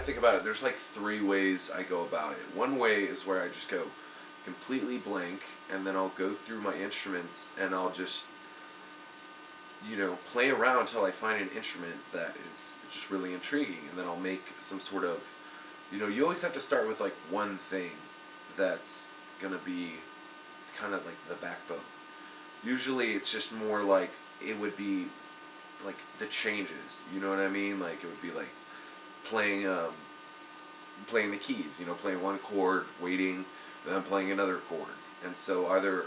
think about it, there's like 3 ways I go about it. One way is where I just go completely blank, and then I'll go through my instruments and I'll just, you know, play around until I find an instrument that is just really intriguing, and then I'll make some sort of, you know, you always have to start with like one thing that's gonna be kind of like the backbone. Usually it's just more like, it would be like the changes, you know what I mean? Like it would be like playing the keys, you know, playing one chord, waiting, then playing another chord. And so either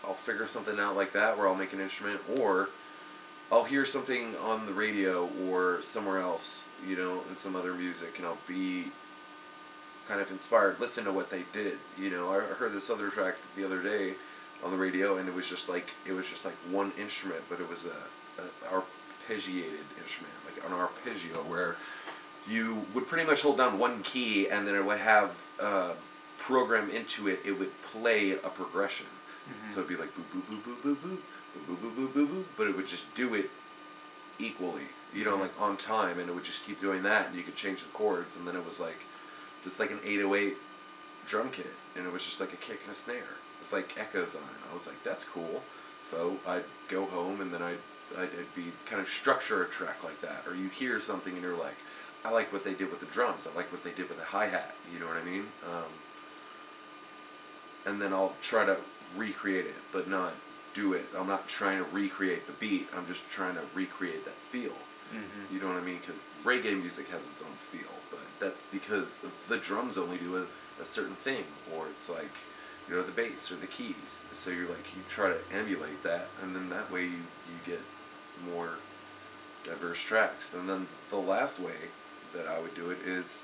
I'll figure something out like that where I'll make an instrument, or I'll hear something on the radio or somewhere else, you know, in some other music, and I'll be kind of inspired, listen to what they did. You know, I heard this other track the other day on the radio, and it was just like one instrument, but it was a arpeggiated instrument, like an arpeggio, where you would pretty much hold down one key, and then it would have programmed into it, it would play a progression. So it'd be like boop boop boop boop boop boop boop boop boop boop boop, but it would just do it equally, you know, like on time, and it would just keep doing that, and you could change the chords, and then it was like just like an 808 drum kit, and it was just like a kick and a snare with like echoes on it. I was like, that's cool. So I'd go home, and then I'd be kind of structure a track like that, or you hear something and you're like, I like what they did with the drums, I like what they did with the hi-hat, you know what I mean? And then I'll try to recreate it, but not do it. I'm not trying to recreate the beat, I'm just trying to recreate that feel. You know what I mean? Because reggae music has its own feel, but that's because the drums only do a certain thing, or it's like, you know, the bass or the keys. So you're like, you try to emulate that, and then that way you get more diverse tracks. And then the last way that I would do it is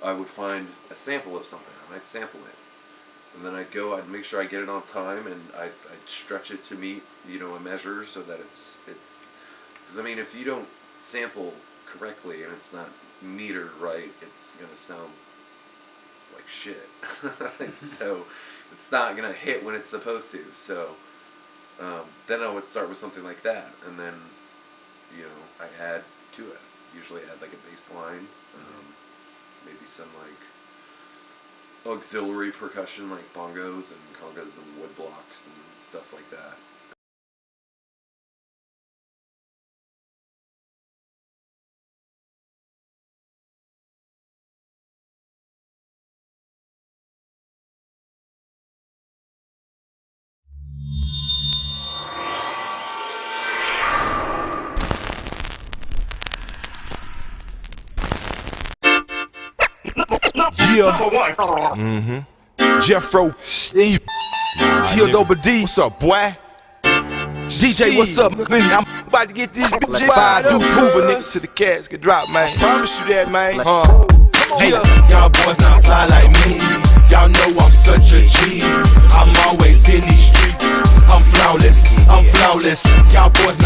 I would find a sample of something. I might sample it, and then I'd make sure I get it on time, and I'd stretch it to meet, you know, a measure, so that it's because I mean, if you don't sample correctly and it's not metered right, it's gonna sound like shit. So it's not gonna hit when it's supposed to. So then I would start with something like that, and then, you know, I add to it. Usually add like a bass line, maybe some like auxiliary percussion like bongos and congas and wood blocks and stuff like that. Yeah. Jeffro, Steve, T.O.D. What's up, boy? DJ, what's up? I'm about to get this bitch fired up. Moving niggas to the casket drop, man. Promise you that, man. Hey, y'all boys not fly like me. Y'all know I'm such a G. I'm always in these streets. I'm flawless. Y'all boys